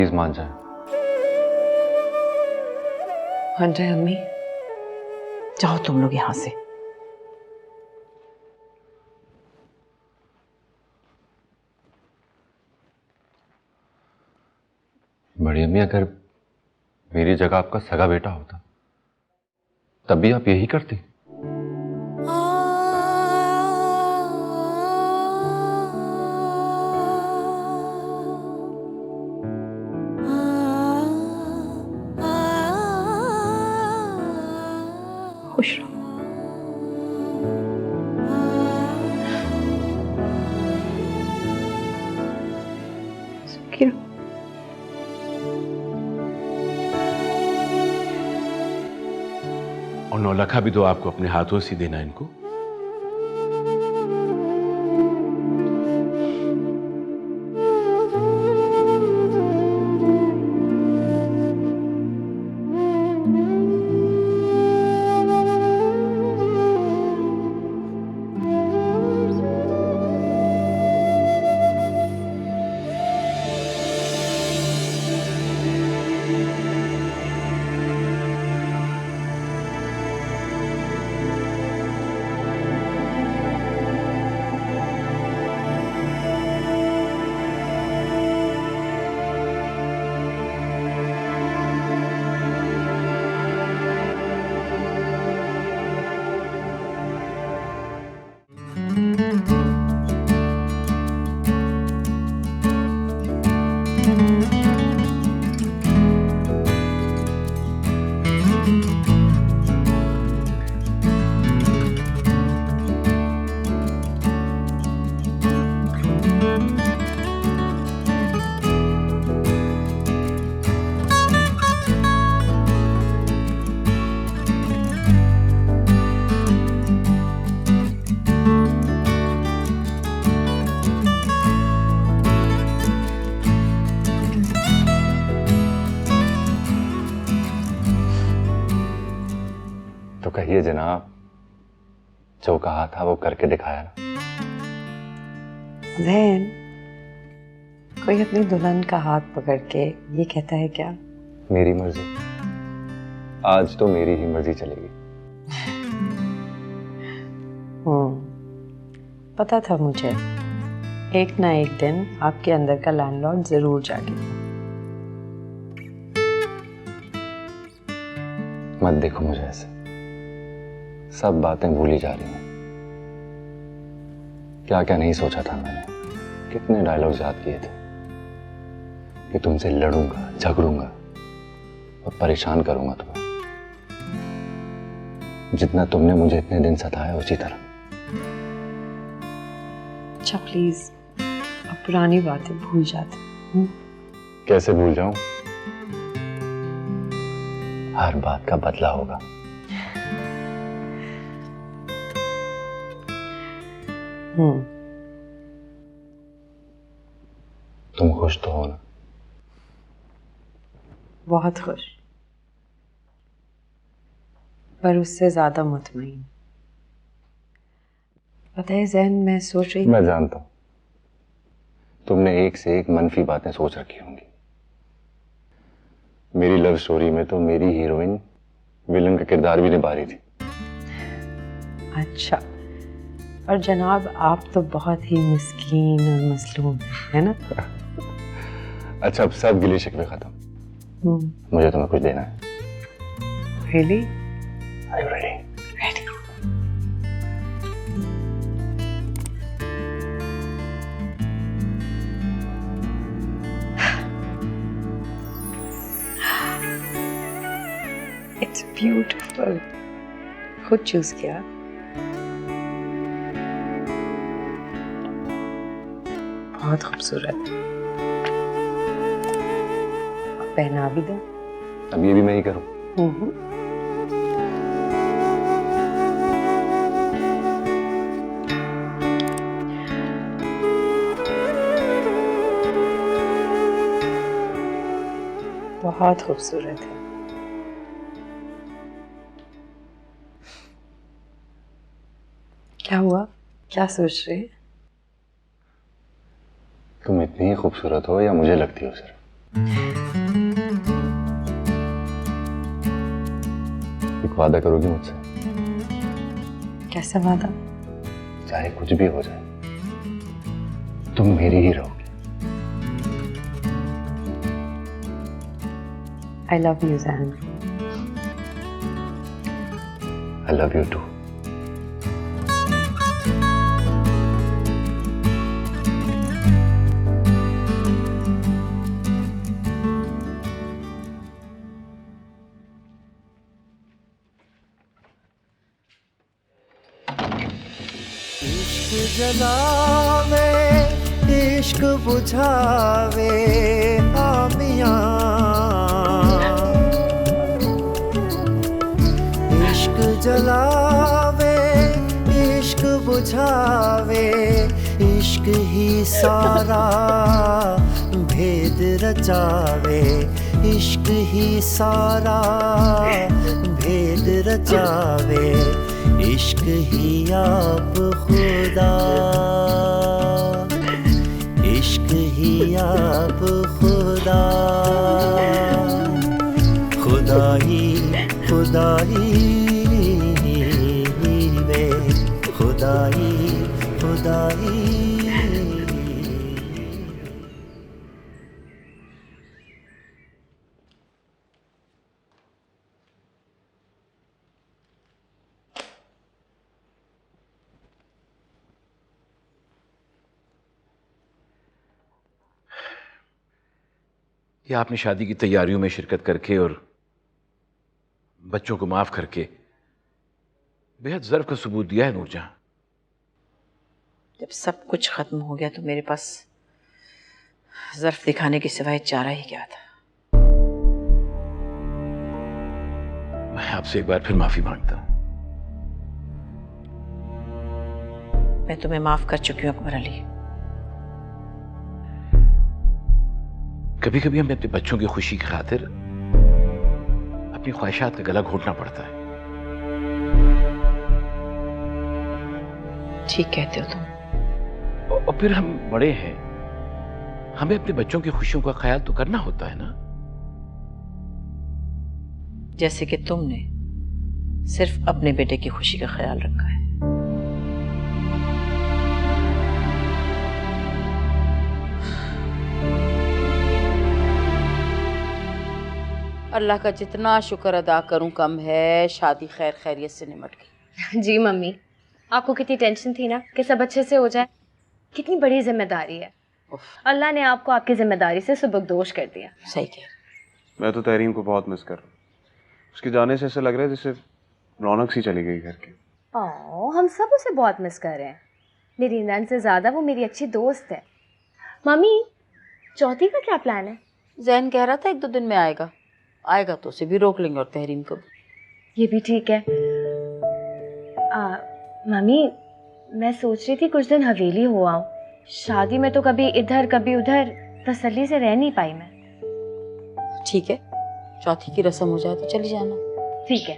Please मान जाए। मान जाए अम्मी। जाओ तुम लोग यहां से। बड़ी अम्मी, अगर मेरी जगह आपका सगा बेटा होता तब भी आप यही करती? खुश रहो। सुखी रहो। और नौलखा भी तो आपको अपने हाथों से देना इनको। तो कहिए जनाब, जो कहा था वो करके दिखाया ना। जैन, कोई अपनी दुल्हन का हाथ पकड़ के ये कहता है क्या? मेरी मर्जी। आज तो मेरी ही मर्जी चलेगी। पता था मुझे, एक ना एक दिन आपके अंदर का लैंडलॉर्ड जरूर जागेगा। मत देखो मुझे ऐसे, सब बातें भूली जा रही हैं। क्या क्या नहीं सोचा था मैंने, कितने डायलॉग याद किए थे कि तुमसे लड़ूंगा, झगड़ूंगा और परेशान करूंगा तुम्हें, जितना तुमने मुझे इतने दिन सताया उसी तरह। अच्छा प्लीज, अब पुरानी बातें भूल जाते। कैसे भूल जाऊं? हर बात का बदला होगा। तुम खुश तो हो ना? बहुत खुश, पर उससे ज्यादा मुतमईन। पता है जैन, मैं सोच रही। मैं जानता हूं तुमने एक से एक मनफी बातें सोच रखी होंगी। मेरी लव स्टोरी में तो मेरी हीरोइन विलन का किरदार भी निभा रही थी। अच्छा, और जनाब आप तो बहुत ही मिस्कीन और मसलूम है ना? अच्छा, अब सब गिले शिकवे खत्म। मुझे तुम्हें कुछ देना है। Really? Are you ready? Ready. It's beautiful. खुद चूज किया। बहुत खूबसूरत। पहना भी दो। अब ये भी मैं ही करूं? बहुत खूबसूरत है। क्या हुआ? क्या सोच रहे हैं? तुम इतनी ही खूबसूरत हो या मुझे लगती हो सिर्फ? एक वादा करोगी मुझसे? कैसा वादा? चाहे कुछ भी हो जाए तुम मेरी ही रहोगी। I love you, Zahan. I love you too. इश्क जलावे इश्क बुझावे आमियां, इश्क जलावे इश्क बुझावे, इश्क ही सारा भेद रचावे, इश्क ही सारा भेद रचावे, इश्क ही आप खुदा, इश्क ही आप खुदा, खुदाई खुदाई वे खुदाई खुदाई। या आपने शादी की तैयारियों में शिरकत करके और बच्चों को माफ करके बेहद ज़र्फ का सबूत दिया है नूरजहां। जब सब कुछ खत्म हो गया तो मेरे पास ज़र्फ दिखाने के सिवाय चारा ही क्या था। मैं आपसे एक बार फिर माफी मांगता हूं। मैं तुम्हें माफ कर चुकी हूँ अकबर अली। कभी कभी हमें अपने बच्चों की खुशी की खातिर अपनी ख्वाहिशात का गला घोटना पड़ता है। ठीक कहते हो तुम। और फिर हम बड़े हैं, हमें अपने बच्चों की खुशियों का ख्याल तो करना होता है ना। जैसे कि तुमने सिर्फ अपने बेटे की खुशी का ख्याल रखा है। अल्लाह का जितना शुक्र अदा करूं कम है, शादी खैर खैरियत से निमट गई। जी मम्मी, आपको कितनी टेंशन थी ना कि सब अच्छे से हो जाए। कितनी बड़ी जिम्मेदारी है, अल्लाह ने आपको आपकी जिम्मेदारी से सुबकदोश कर दिया। सही कह। मैं तो तहरीम को बहुत मिस कर रहा हूँ। उसके जाने से ऐसा लग रहा है जैसे रौनक सी चली गई घर की। हम सब उसे बहुत मिस कर रहे हैं। मेरी नन से ज़्यादा वो मेरी अच्छी दोस्त है। मम्मी, चौथी का क्या प्लान है? जैन कह रहा था 1-2 दिन में आएगा। आएगा तो उसे भी रोक लेंगे और तहरीम को भी। ये भी ठीक है। मम्मी, मैं सोच रही थी कुछ दिन हवेली हो आऊँ। शादी में तो कभी इधर कभी उधर तसल्ली से रह नहीं पाई मैं। ठीक है, चौथी की रस्म हो जाए तो चली जाना। ठीक है।